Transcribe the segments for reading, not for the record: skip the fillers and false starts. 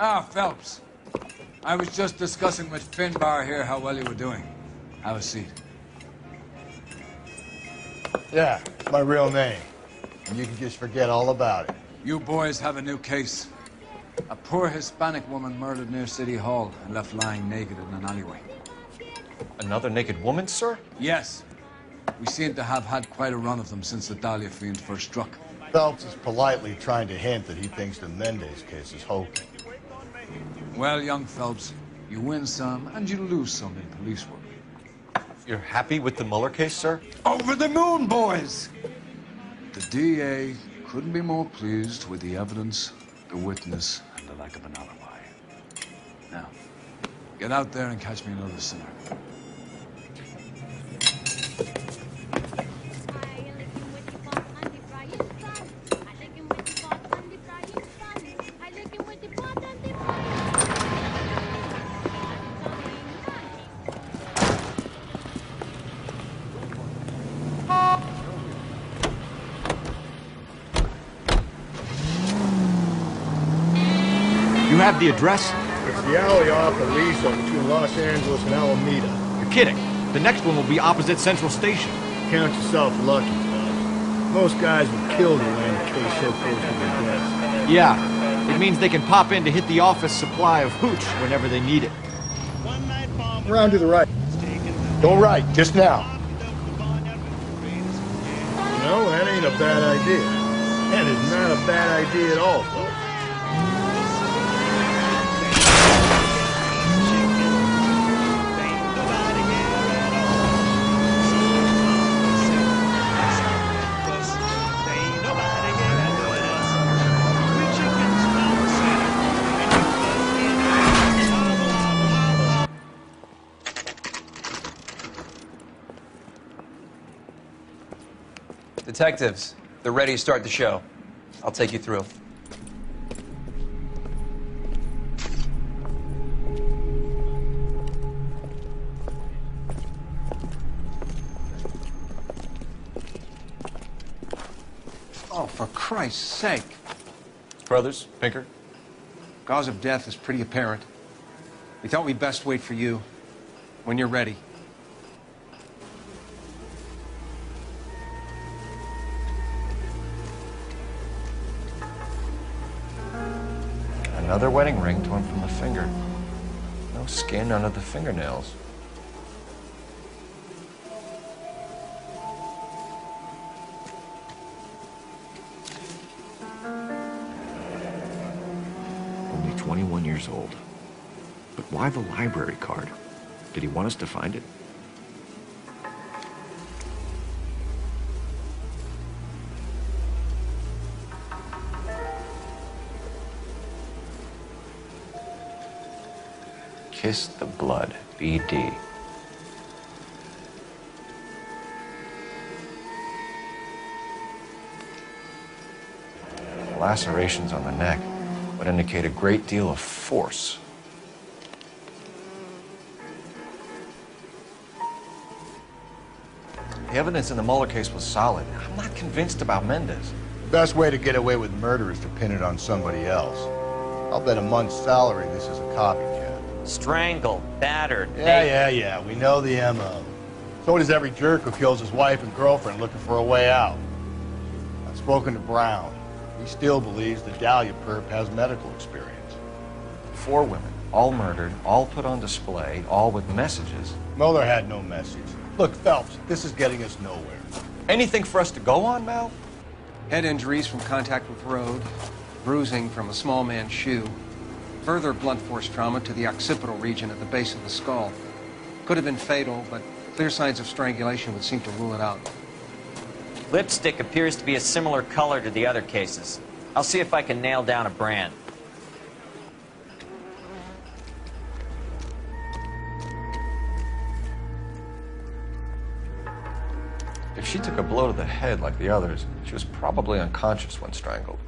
Ah, Phelps. I was just discussing with Finbar here how well you were doing. Have a seat. Yeah, it's my real name. And you can just forget all about it. You boys have a new case. A poor Hispanic woman murdered near City Hall and left lying naked in an alleyway. Another naked woman, sir? Yes. We seem to have had quite a run of them since the Dahlia fiend first struck. Phelps is politely trying to hint that he thinks the Mendez case is hokey. Well, young Phelps, you win some and you lose some in police work. You're happy with the Mueller case, sir? Over the moon, boys! The DA couldn't be more pleased with the evidence, the witness, and the lack of an alibi. Now, get out there and catch me another sinner. You have the address? It's the alley off Aliso between Los Angeles and Alameda. You're kidding. The next one will be opposite Central Station. Count yourself lucky, bud. Most guys would kill to land a case so close to their desk. Yeah. It means they can pop in to hit the office supply of hooch whenever they need it. Around to the right. Go right, just now. No, that ain't a bad idea. That is not a bad idea at all, folks. Detectives, they're ready to start the show. I'll take you through. Oh, for Christ's sake. Brothers, Pinker? Cause of death is pretty apparent. We thought we'd best wait for you when you're ready. Another wedding ring torn from the finger. No skin under the fingernails. Only 21 years old. But why the library card? Did he want us to find it? Kiss the blood, BD. Lacerations on the neck would indicate a great deal of force. The evidence in the Mueller case was solid. I'm not convinced about Mendez. The best way to get away with murder is to pin it on somebody else. I'll bet a month's salary this is a copycat. Strangled, battered. Yeah. We know the M.O. So does every jerk who kills his wife and girlfriend looking for a way out. I've spoken to Brown. He still believes the Dahlia perp has medical experience. 4 women, all murdered, all put on display, all with messages. Mueller had no message. Look, Phelps, this is getting us nowhere. Anything for us to go on, Mal? Head injuries from contact with road, bruising from a small man's shoe, further blunt force trauma to the occipital region at the base of the skull. Could have been fatal, but clear signs of strangulation would seem to rule it out. Lipstick appears to be a similar color to the other cases. I'll see if I can nail down a brand. If she took a blow to the head like the others, she was probably unconscious when strangled.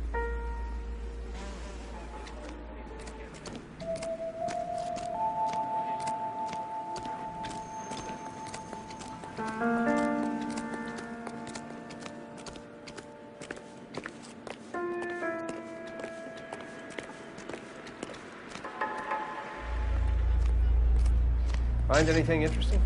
Find anything interesting?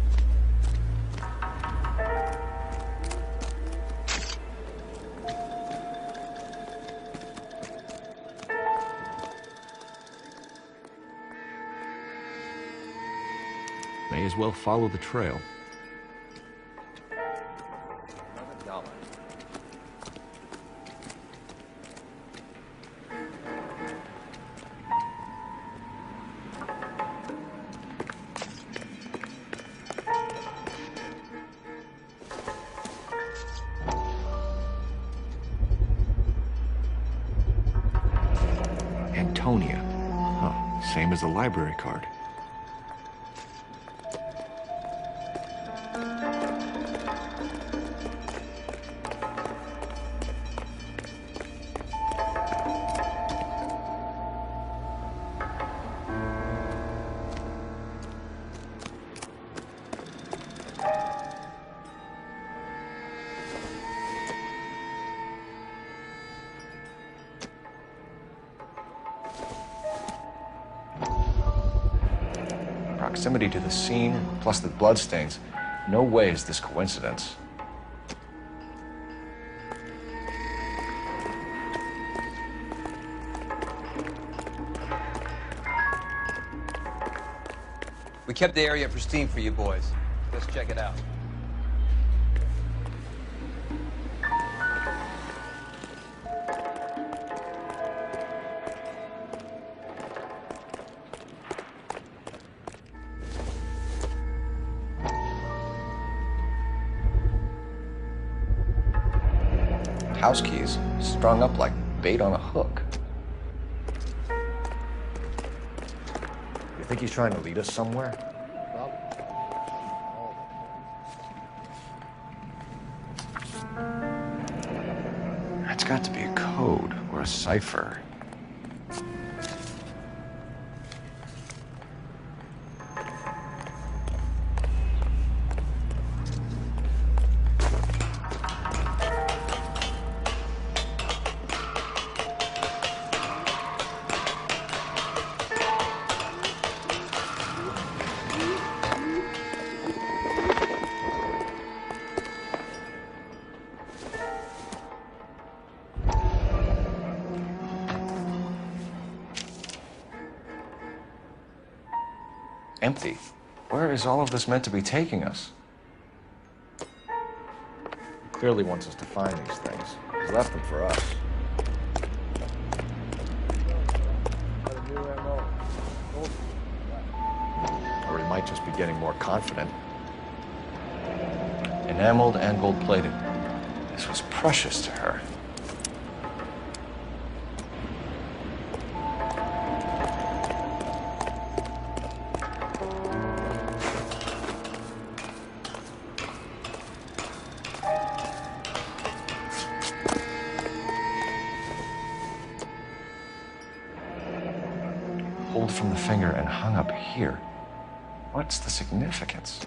May as well follow the trail. $11. Antonia. Huh, same as the library card. Proximity to the scene, plus the bloodstains. No way is this coincidence. We kept the area pristine for you boys. Let's check it out. House keys strung up like bait on a hook. You think he's trying to lead us somewhere? That's got to be a code or a cipher. Empty. Where is all of this meant to be taking us? He clearly wants us to find these things. He's left them for us. Or he might just be getting more confident. Enameled and gold-plated. This was precious to her. Pulled from the finger and hung up here. What's the significance?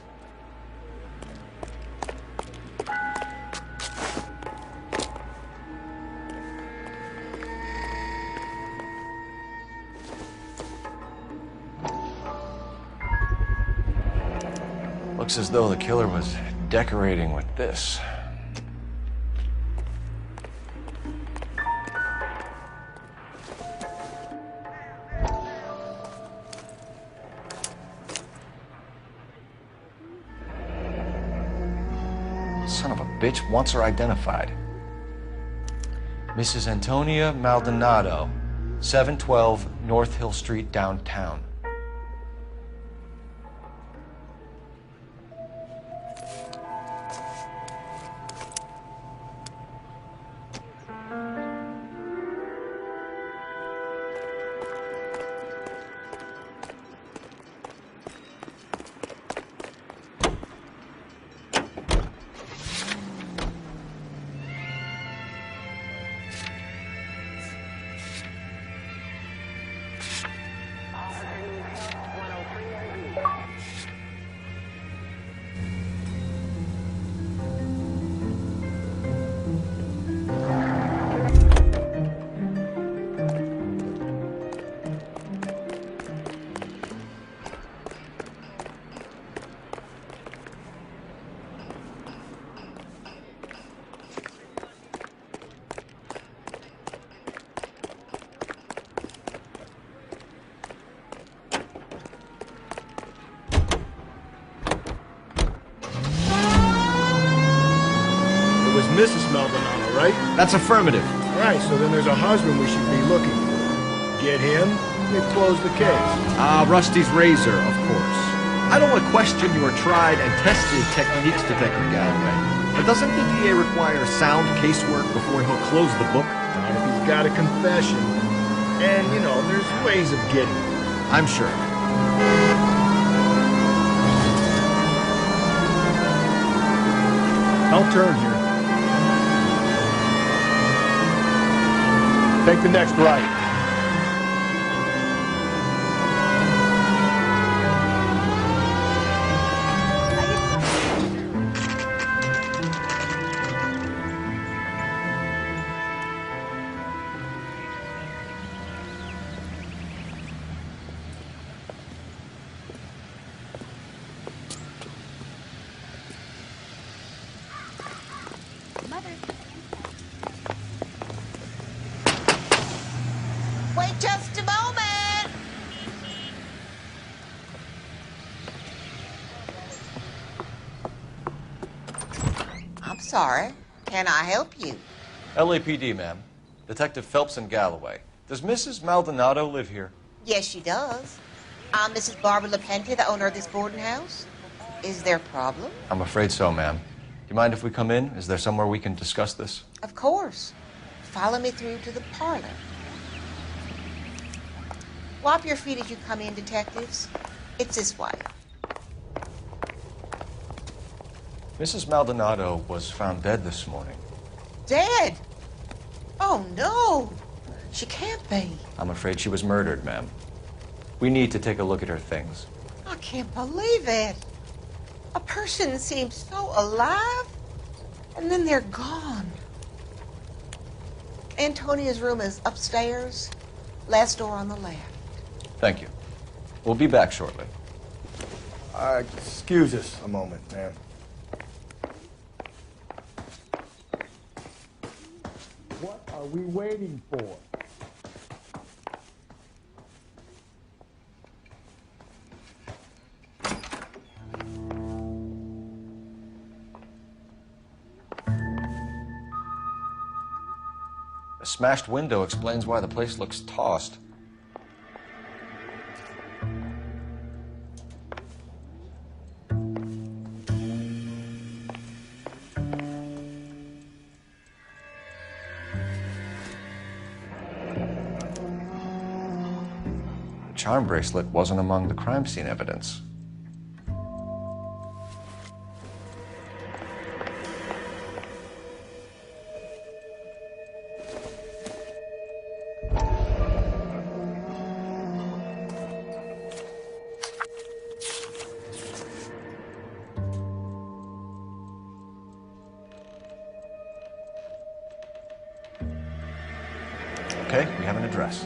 Looks as though the killer was decorating with this. Son of a bitch wants her identified. Mrs. Antonia Maldonado, 712 North Hill Street, downtown. Mrs. Maldonado, right? That's affirmative. Right, so then there's a husband we should be looking for. Get him, we've closed the case. Rusty's razor, of course. I don't want to question your tried and tested techniques, Detective Galloway. But doesn't the DA require sound casework before he'll close the book? Not if he's got a confession. And, you know, there's ways of getting it. I'm sure. Don't turn here. Take the next right. Wait just a moment. I'm sorry. Can I help you? LAPD, ma'am. Detective Phelps and Galloway. Does Mrs. Maldonado live here? Yes, she does. I'm Mrs. Barbara LaPente, the owner of this boarding house. Is there a problem? I'm afraid so, ma'am. Do you mind if we come in? Is there somewhere we can discuss this? Of course. Follow me through to the parlor. Wipe your feet as you come in, detectives. It's this way. Mrs. Maldonado was found dead this morning. Dead? Oh, no. She can't be. I'm afraid she was murdered, ma'am. We need to take a look at her things. I can't believe it. A person seems so alive, and then they're gone. Antonia's room is upstairs, last door on the left. Thank you. We'll be back shortly. Excuse us a moment, ma'am. What are we waiting for? A smashed window explains why the place looks tossed. The charm bracelet wasn't among the crime scene evidence. Okay, we have an address.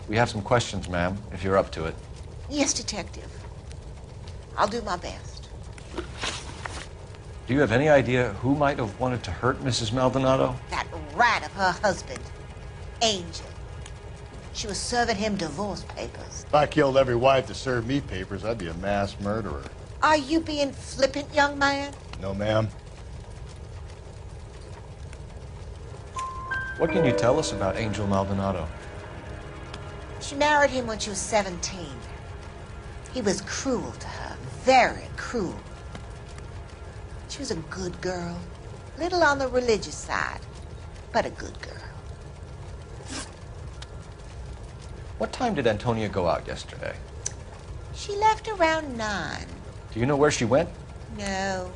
We have some questions, ma'am, if you're up to it. Yes, detective. I'll do my best. Do you have any idea who might have wanted to hurt Mrs. Maldonado? That rat of her husband, Angel. She was serving him divorce papers. If I killed every wife to serve me papers, I'd be a mass murderer. Are you being flippant, young man? No, ma'am. What can you tell us about Angel Maldonado? She married him when she was 17. He was cruel to her, very cruel. She was a good girl, little on the religious side, but a good girl. What time did Antonia go out yesterday? She left around 9. Do you know where she went? No,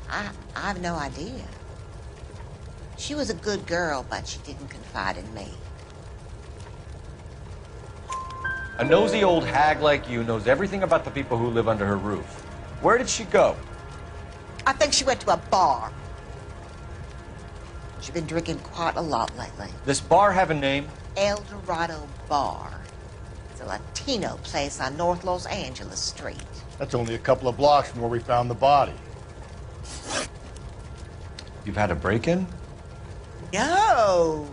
I have no idea. She was a good girl, but she didn't confide in me. A nosy old hag like you knows everything about the people who live under her roof. Where did she go? I think she went to a bar. She's been drinking quite a lot lately. This bar have a name? El Dorado Bar. It's a Latino place on North Los Angeles Street. That's only a couple of blocks from where we found the body. You've had a break-in? No!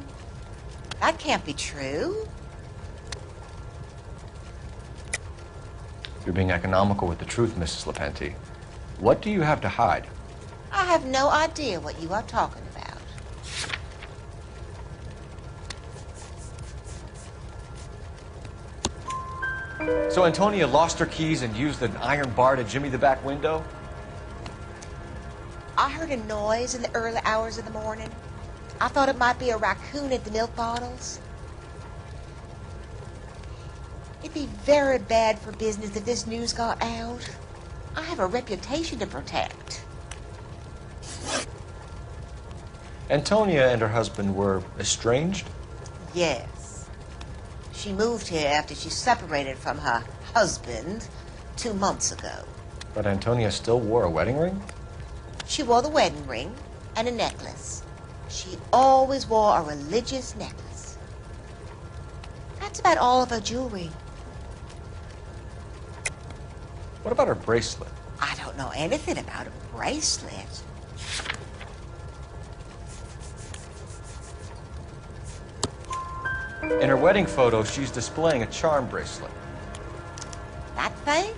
That can't be true. You're being economical with the truth, Mrs. Lepenti. What do you have to hide? I have no idea what you are talking about. So Antonia lost her keys and used an iron bar to jimmy the back window? I heard a noise in the early hours of the morning. I thought it might be a raccoon at the milk bottles. It'd be very bad for business if this news got out. I have a reputation to protect. Antonia and her husband were estranged? Yes. She moved here after she separated from her husband 2 months ago. But Antonia still wore a wedding ring? She wore the wedding ring and a necklace. She always wore a religious necklace. That's about all of her jewelry. What about her bracelet? I don't know anything about a bracelet. In her wedding photo, she's displaying a charm bracelet. That thing?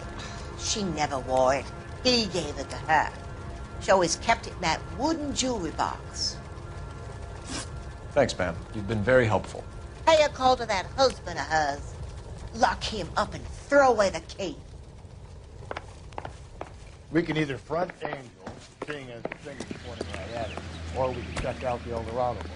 She never wore it. He gave it to her. She always kept it in that wooden jewelry box. Thanks, ma'am. You've been very helpful. Pay a call to that husband of hers. Lock him up and throw away the key. We can either front Angel, seeing as the finger's pointing right at it, or we can check out the El Dorado one.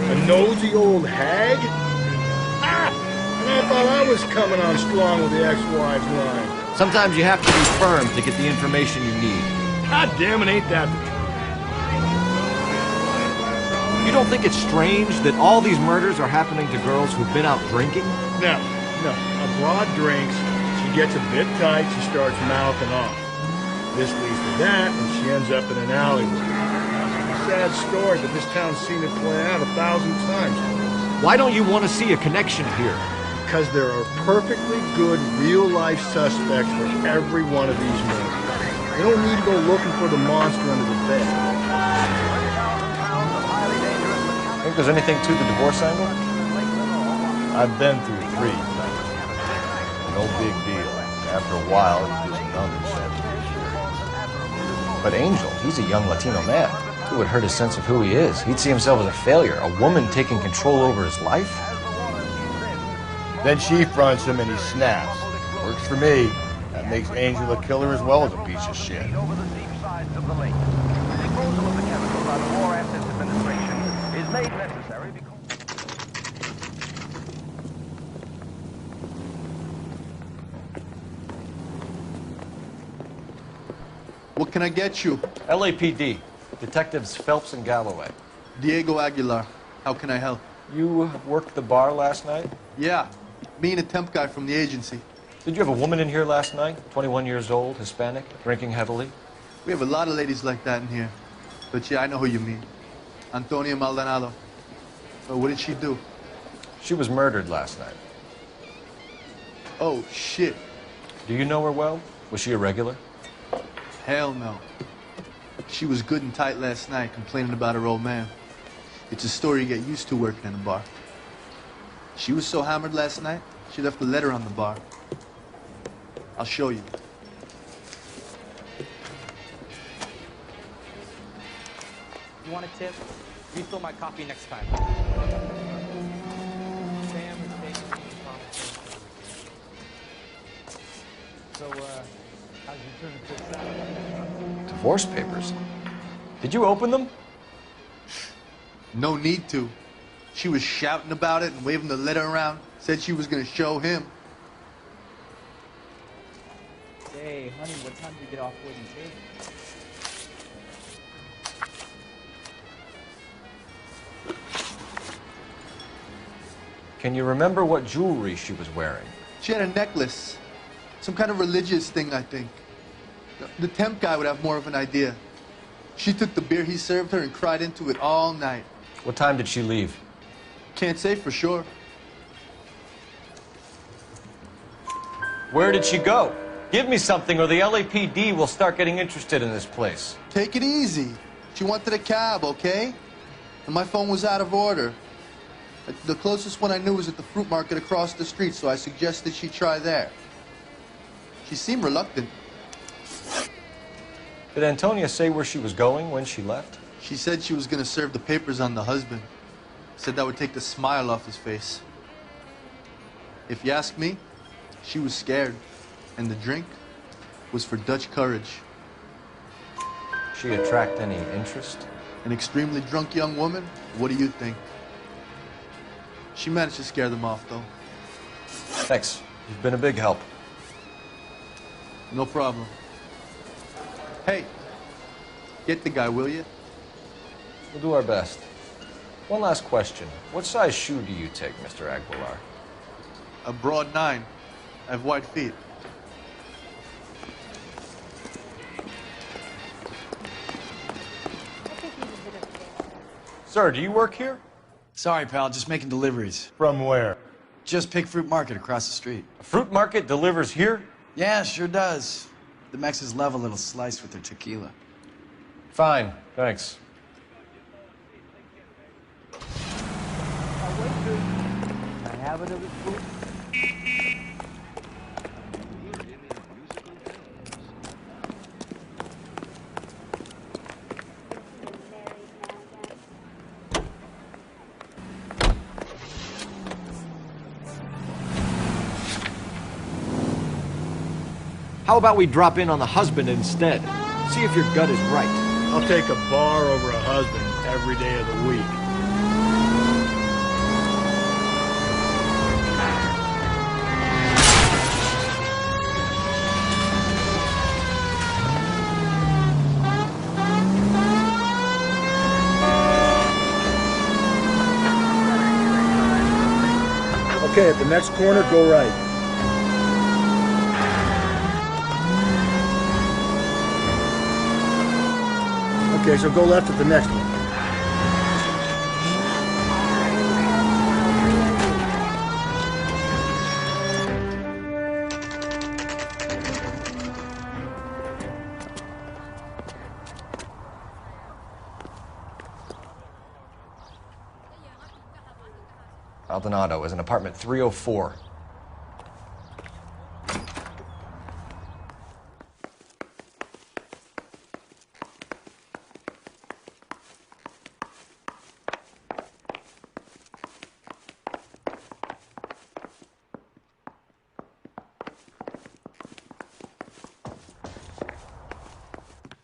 A nosy old hag? Ah! And I thought I was coming on strong with the ex-wives line. Sometimes you have to be firm to get the information you need. God damn it, ain't that the truth? You don't think it's strange that all these murders are happening to girls who've been out drinking? No. A broad drinks, she gets a bit tight, she starts mouthing off. This leads to that, and she ends up in an alleyway. Sad story, but this town's seen it play out 1,000 times. Why don't you want to see a connection here? Because there are perfectly good real-life suspects for every one of these murders. You don't need to go looking for the monster under the bed. Think there's anything to the divorce angle? I've been through 3. No big deal. After a while, it's just nonsense. But Angel, he's a young Latino man. It would hurt his sense of who he is. He'd see himself as a failure, a woman taking control over his life. Then she fronts him and he snaps. Works for me. That makes Angel a killer as well as a piece of shit. What can I get you? LAPD, Detectives Phelps and Galloway. Diego Aguilar. How can I help? You worked the bar last night? Yeah, me and a temp guy from the agency. Did you have a woman in here last night? 21 years old, Hispanic, drinking heavily? We have a lot of ladies like that in here. But yeah, I know who you mean. Antonia Maldonado. So what did she do? She was murdered last night. Oh, shit. Do you know her well? Was she a regular? Hell no. She was good and tight last night, complaining about her old man. It's a story you get used to working in a bar. She was so hammered last night, she left a letter on the bar. I'll show you. You want a tip? Refill my coffee next time. Sam is taking me So, how'd you turn the kids out? Divorce papers? Did you open them? No need to. She was shouting about it and waving the letter around. Said she was gonna show him. Hey, honey, what time did you get off waiting Can you remember what jewelry she was wearing? She had a necklace. Some kind of religious thing, I think. The temp guy would have more of an idea. She took the beer he served her and cried into it all night. What time did she leave? Can't say for sure. Where did she go? Give me something or the LAPD will start getting interested in this place. Take it easy. She wanted a cab, okay? And my phone was out of order. The closest one I knew was at the fruit market across the street, so I suggested she try there. She seemed reluctant. Did Antonia say where she was going when she left? She said she was going to serve the papers on the husband. Said that would take the smile off his face. If you ask me, she was scared. And the drink was for Dutch courage. She attract any interest? An extremely drunk young woman? What do you think? She managed to scare them off, though. Thanks. You've been a big help. No problem. Hey, get the guy, will you? We'll do our best. One last question. What size shoe do you take, Mr. Aguilar? A broad 9. I have wide feet. Sir, do you work here? Sorry, pal, just making deliveries. From where? Just Pig Fruit Market across the street. A fruit market delivers here? Yeah, sure does. The Mexes love a little slice with their tequila. Fine, thanks. I have it of the fruit. How about we drop in on the husband instead? See if your gut is right. I'll take a bar over a husband every day of the week. Okay, at the next corner, go right. Okay, so go left at the next one. Maldonado is in apartment 304.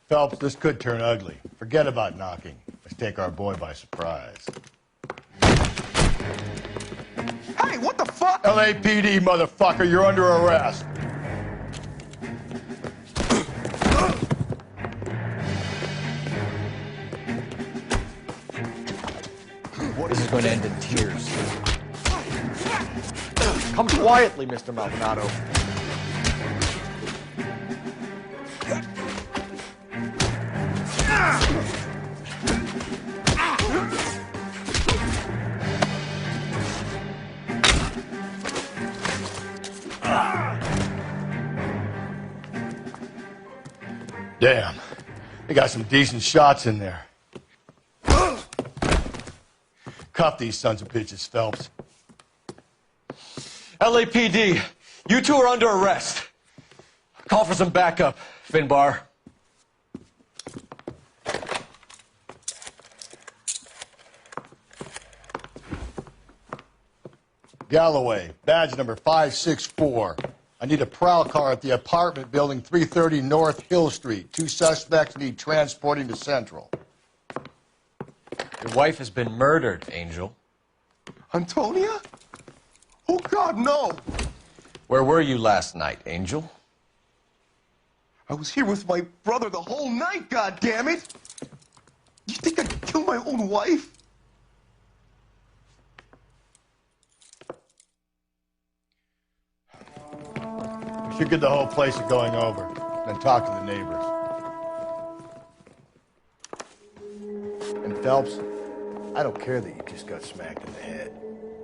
Phelps, this could turn ugly. Forget about knocking. Let's take our boy by surprise. Hey, what the fuck? LAPD, motherfucker, you're under arrest. This is going to end in tears. Come quietly, Mr. Maldonado. Damn. They got some decent shots in there. Cuff these sons of bitches, Phelps. LAPD, you two are under arrest. Call for some backup, Finbar. Galloway, badge number 564. I need a prowl car at the apartment building 330 North Hill Street. 2 suspects need transporting to Central. Your wife has been murdered, Angel. Antonia? Oh, God, no. Where were you last night, Angel? I was here with my brother the whole night, God damn it! You think I'd kill my own wife? Figured the whole place is going over. Then talk to the neighbors. And Phelps, I don't care that you just got smacked in the head.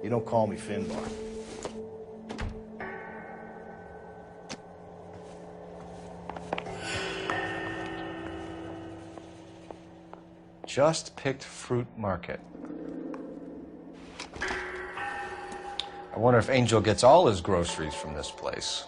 You don't call me Finbar. Just picked fruit market. I wonder if Angel gets all his groceries from this place.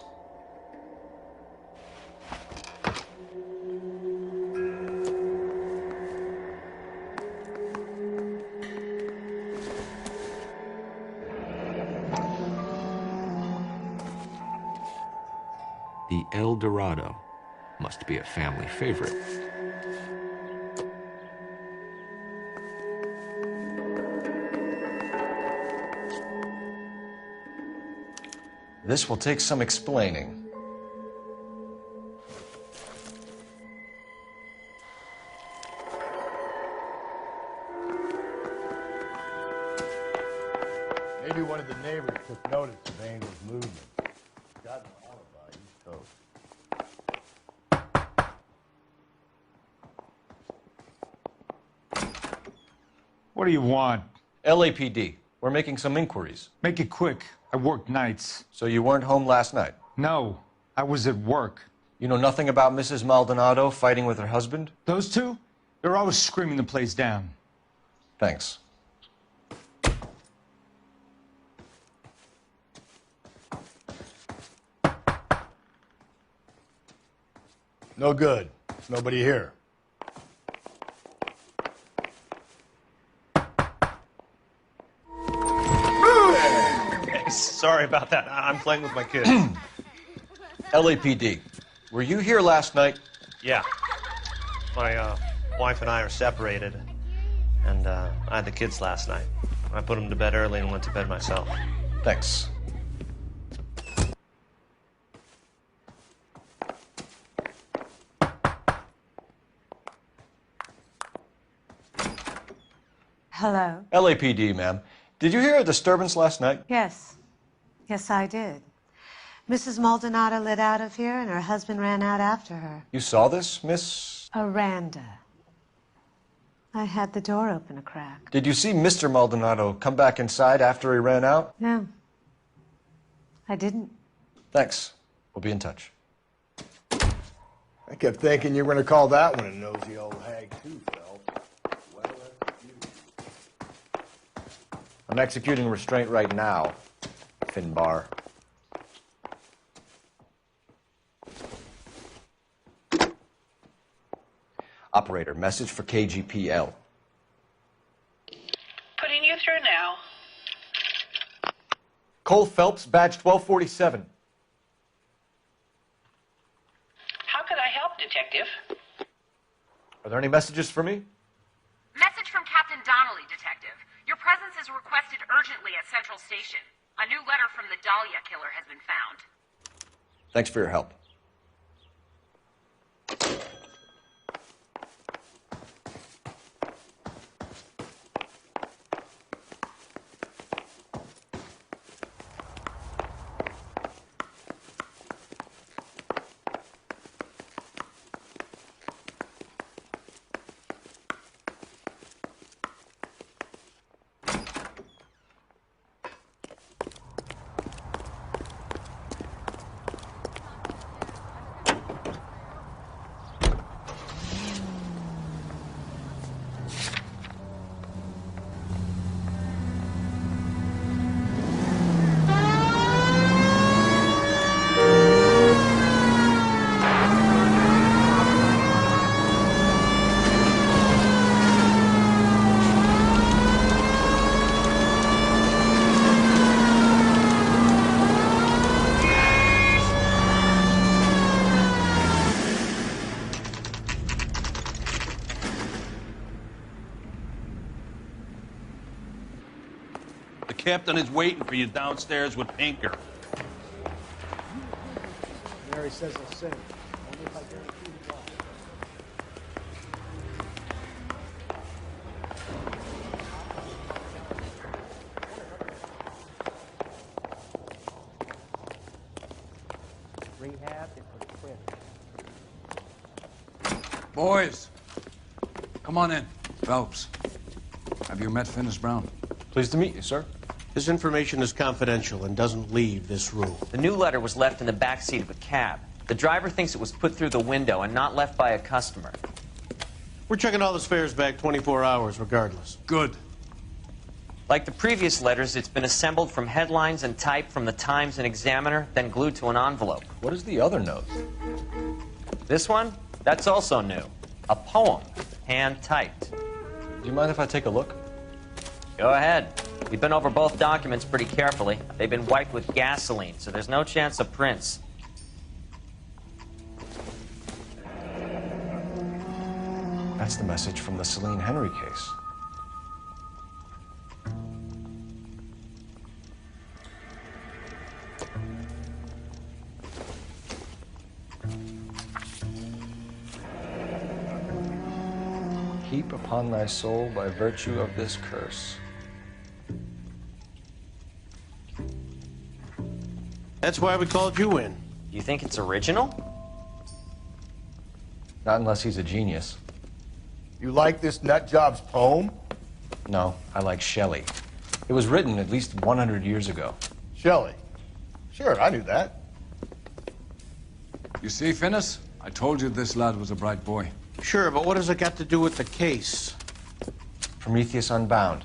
The El Dorado must be a family favorite. This will take some explaining. Maybe one of the neighbors took notice of Angel's movement. Got an alibi, he's toast. What do you want? LAPD. We're making some inquiries. Make it quick. I work nights. So you weren't home last night? No, I was at work. You know nothing about Mrs. Maldonado fighting with her husband? Those two? They're always screaming the place down. Thanks. No good. There's nobody here. Sorry about that. I'm playing with my kid. LAPD. Were you here last night? Yeah. My wife and I are separated, and I had the kids last night. I put them to bed early and went to bed myself. Thanks. Hello? LAPD, ma'am. Did you hear a disturbance last night? Yes. Yes, I did. Mrs. Maldonado lit out of here, and her husband ran out after her. You saw this, Miss? Aranda. I had the door open a crack. Did you see Mr. Maldonado come back inside after he ran out? No. I didn't. Thanks. We'll be in touch. I kept thinking you were going to call that one a nosy old hag, too, Phelps. Well, that's you. I'm executing restraint right now, Finbar. Operator, message for KGPL. Putting you through now. Cole Phelps, badge 1247. How could I help, Detective? Are there any messages for me? Message from Captain Donnelly, Detective. Your presence is requested urgently at Central Station. A new letter from the Dahlia killer has been found. Thanks for your help. Captain is waiting for you downstairs with Pinker. Mary says I'll sing. Only if I guarantee the job. Rehab is for Chris. Boys, come on in. Phelps, have you met Finis Brown? Pleased to meet you, sir. This information is confidential and doesn't leave this room. The new letter was left in the back seat of a cab. The driver thinks it was put through the window and not left by a customer. We're checking all the spares back 24 hours regardless. Good. Like the previous letters, it's been assembled from headlines and type from the Times and Examiner, then glued to an envelope. What is the other note? This one? That's also new. A poem, hand-typed. Do you mind if I take a look? Go ahead. We've been over both documents pretty carefully. They've been wiped with gasoline, so there's no chance of prints. That's the message from the Celine Henry case. Heap upon thy soul by virtue of this curse. That's why we called you in. You think it's original? Not unless he's a genius. You like this nutjob's poem? No, I like Shelley. It was written at least 100 years ago. Shelley? Sure, I knew that. You see, Finis? I told you this lad was a bright boy. Sure, but what has it got to do with the case? Prometheus Unbound.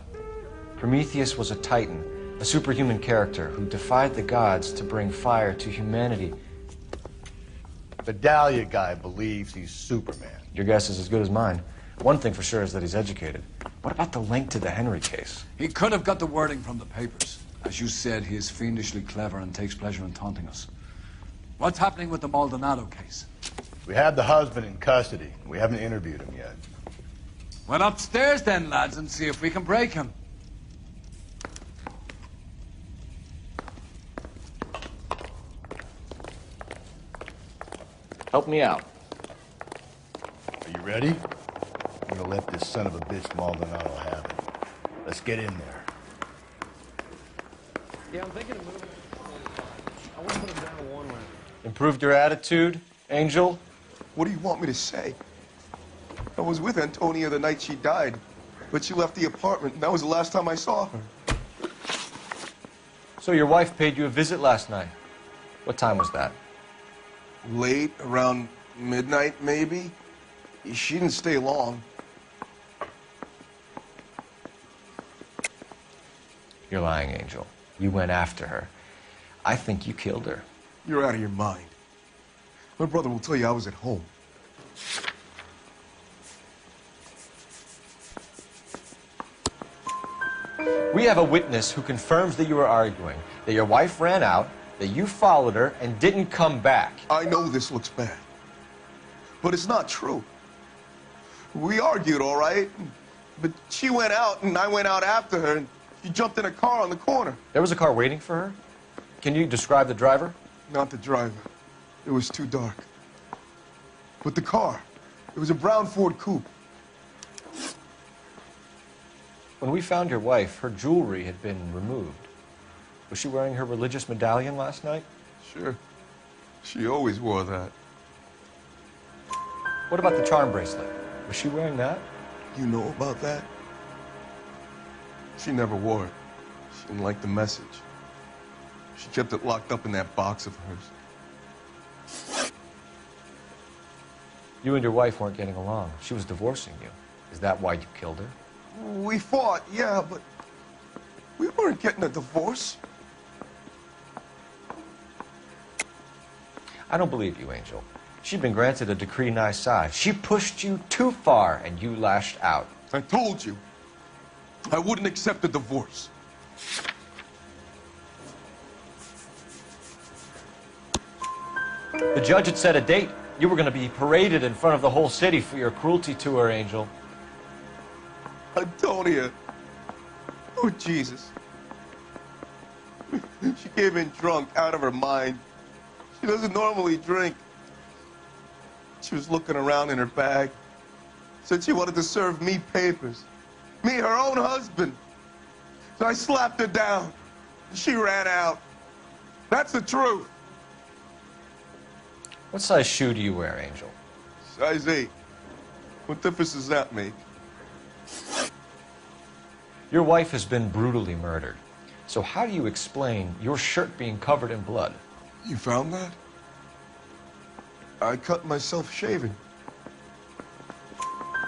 Prometheus was a titan, a superhuman character who defied the gods to bring fire to humanity. The Dahlia guy believes he's Superman. Your guess is as good as mine. One thing for sure is that he's educated. What about the link to the Henry case? He could have got the wording from the papers. As you said, he is fiendishly clever and takes pleasure in taunting us. What's happening with the Maldonado case? We have the husband in custody. We haven't interviewed him yet. Well, upstairs then, lads, and see if we can break him. Help me out. Are you ready? I'm gonna let this son of a bitch Maldonado have it. Let's get in there. Yeah, I'm thinking of moving. I want to put him down one round. Improved your attitude, Angel? What do you want me to say? I was with Antonia the night she died, but she left the apartment, and that was the last time I saw her. So your wife paid you a visit last night. What time was that? Late, around midnight, maybe. She didn't stay long. You're lying, Angel. You went after her. I think you killed her. You're out of your mind. My brother will tell you I was at home. We have a witness who confirms that you were arguing, that your wife ran out, that you followed her and didn't come back. I know this looks bad, but it's not true. We argued, all right, but she went out and I went out after her and she jumped in a car on the corner. There was a car waiting for her? Can you describe the driver? Not the driver. It was too dark. But the car, it was a brown Ford coupe. When we found your wife, her jewelry had been removed. Was she wearing her religious medallion last night? Sure. She always wore that. What about the charm bracelet? Was she wearing that? You know about that? She never wore it. She didn't like the message. She kept it locked up in that box of hers. You and your wife weren't getting along. She was divorcing you. Is that why you killed her? We fought, yeah, but we weren't getting a divorce. I don't believe you, Angel. She'd been granted a decree nisi. She pushed you too far, and you lashed out. I told you, I wouldn't accept a divorce. The judge had set a date. You were going to be paraded in front of the whole city for your cruelty to her, Angel. Antonia. Oh, Jesus. She came in drunk, out of her mind. She doesn't normally drink. She was looking around in her bag. Said she wanted to serve me papers. Me, her own husband. So I slapped her down. She ran out. That's the truth. What size shoe do you wear, Angel? Size 8. What difference does that make? Your wife has been brutally murdered. So how do you explain your shirt being covered in blood? You found that? I cut myself shaving.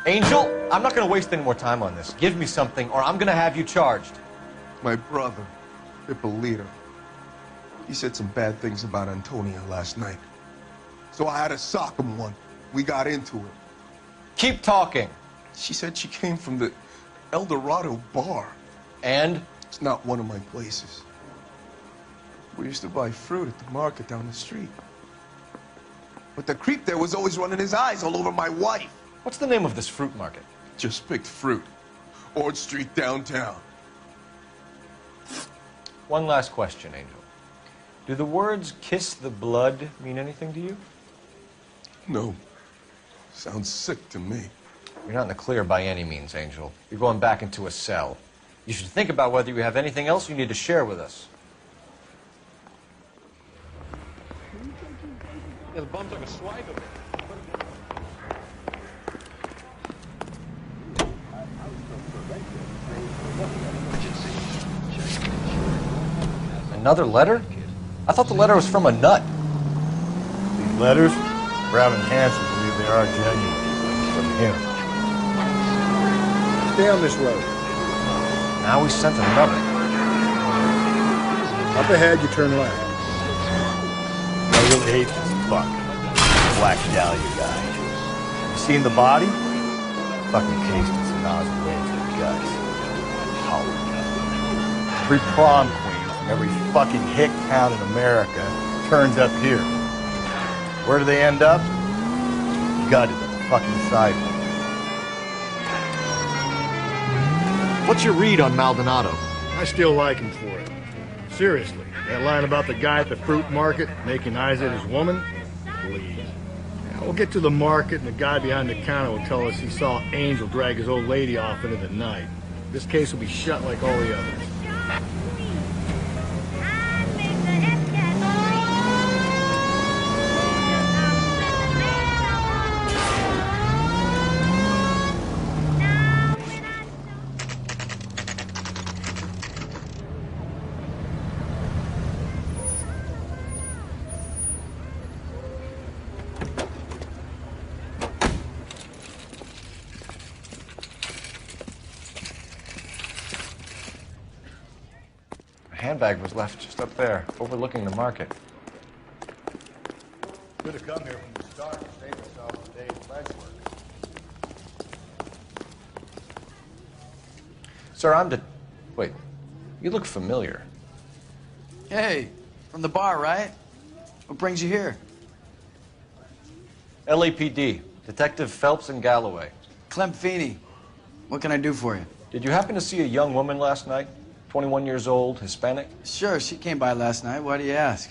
Angel, I'm not going to waste any more time on this. Give me something or I'm going to have you charged. My brother, Ippolito, he said some bad things about Antonia last night. So I had to sock him one. We got into it. Keep talking. She said she came from the El Dorado bar. And? It's not one of my places. We used to buy fruit at the market down the street. But the creep there was always running his eyes all over my wife. What's the name of this fruit market? Just picked fruit. Ord Street downtown. One last question, Angel. Do the words kiss the blood mean anything to you? No. Sounds sick to me. You're not in the clear by any means, Angel. You're going back into a cell. You should think about whether you have anything else you need to share with us. Yeah, the bum took a swag of it. Another letter? I thought the letter was from a nut. These letters, Brown and Hanson believe they are genuine. From him. Stay on this road. Now we sent another. Up ahead, you turn left. I really hate this fuck. Black Dahlia guy. You seen the body? Fucking cased in some nozzle way to the guts. Howling. Every prom queen from every fucking hick town in America turns up here. Where do they end up? Gutted at the fucking sidewalk. What's your read on Maldonado? I still like him for it. Seriously, that line about the guy at the fruit market making eyes at his woman? Please. Now, we'll get to the market and the guy behind the counter will tell us he saw Angel drag his old lady off into the night. This case will be shut like all the others. Handbag was left just up there, overlooking the market. Should have come here from the start to save yourself a day's legwork. Sir, Wait, you look familiar. Hey, from the bar, right? What brings you here? LAPD, Detective Phelps and Galloway. Clem Feeney. What can I do for you? Did you happen to see a young woman last night? 21 years old, Hispanic? Sure, she came by last night. Why do you ask?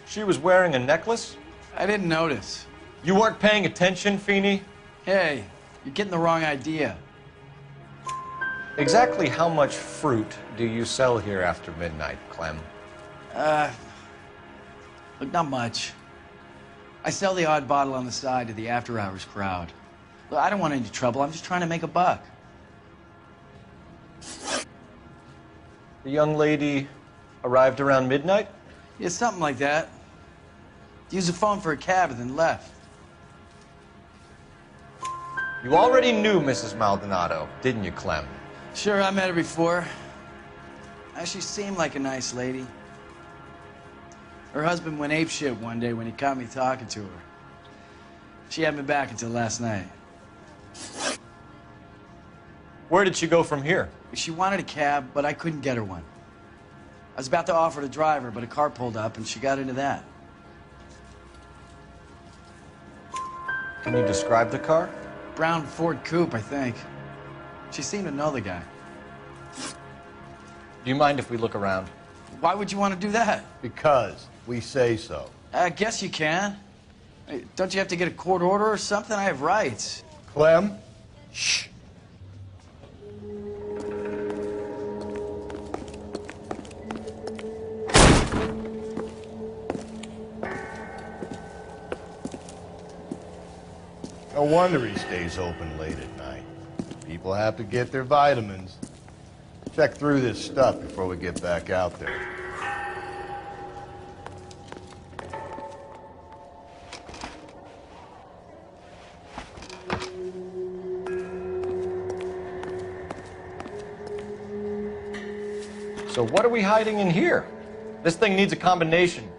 She was wearing a necklace? I didn't notice. You weren't paying attention, Feeney? Hey, you're getting the wrong idea. Exactly how much fruit do you sell here after midnight, Clem? Look, not much. I sell the odd bottle on the side to the after-hours crowd. Look, I don't want any trouble. I'm just trying to make a buck. The young lady arrived around midnight? Yeah, something like that. Used the phone for a cab and then left. You already knew Mrs. Maldonado, didn't you, Clem? Sure, I met her before. She seemed like a nice lady. Her husband went apeshit one day when he caught me talking to her. She had me back until last night. Where did she go from here? She wanted a cab, but I couldn't get her one. I was about to offer to drive her, but a car pulled up and she got into that. Can you describe the car? Brown Ford Coupe, I think. She seemed to know the guy. Do you mind if we look around? Why would you want to do that? Because we say so. I guess you can. Hey, don't you have to get a court order or something? I have rights. Clem? Shh. No wonder he stays open late at night. People have to get their vitamins. Check through this stuff before we get back out there. So what are we hiding in here? This thing needs a combination.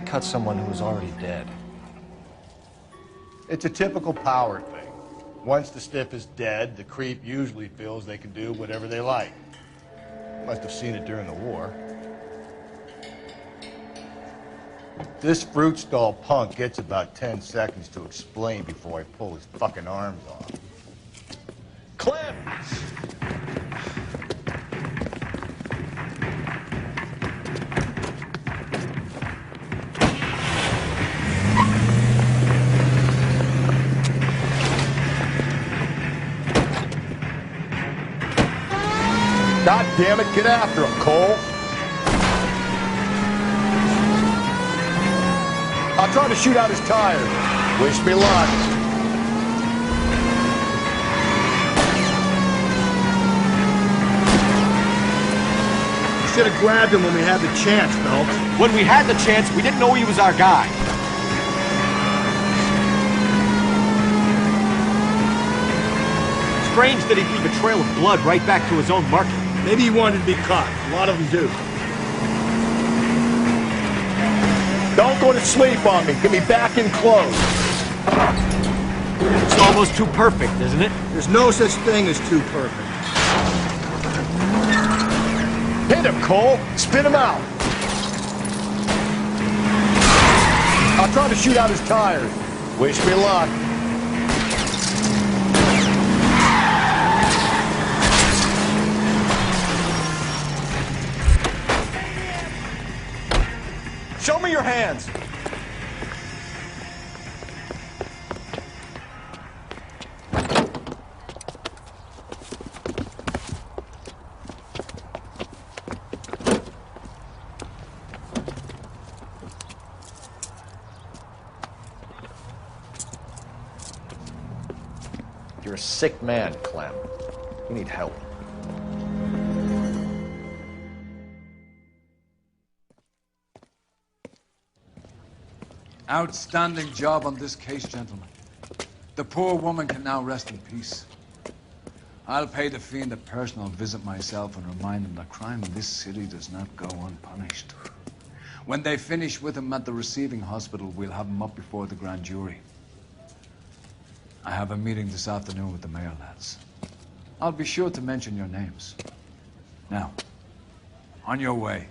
Cut someone who was already dead. It's a typical power thing. Once the stiff is dead, the creep usually feels they can do whatever they like. Must have seen it during the war. This fruit stall punk gets about 10 seconds to explain before I pull his fucking arms off. Clem! God damn it, get after him, Cole. I'll try to shoot out his tires. Wish me luck. You should have grabbed him when we had the chance, Phelps. When we had the chance, we didn't know he was our guy. Strange that he'd leave a trail of blood right back to his own market. Maybe he wanted to be caught. A lot of them do. Don't go to sleep on me. Get me back in close. It's almost too perfect, isn't it? There's no such thing as too perfect. Hit him, Cole. Spit him out. I'll try to shoot out his tires. Wish me luck. Show me your hands. You're a sick man, Clem. You need help. Outstanding job on this case, gentlemen. The poor woman can now rest in peace. I'll pay the fiend a personal visit myself and remind him that crime in this city does not go unpunished. When they finish with him at the receiving hospital, we'll have him up before the grand jury. I have a meeting this afternoon with the mayor lads. I'll be sure to mention your names. Now, on your way.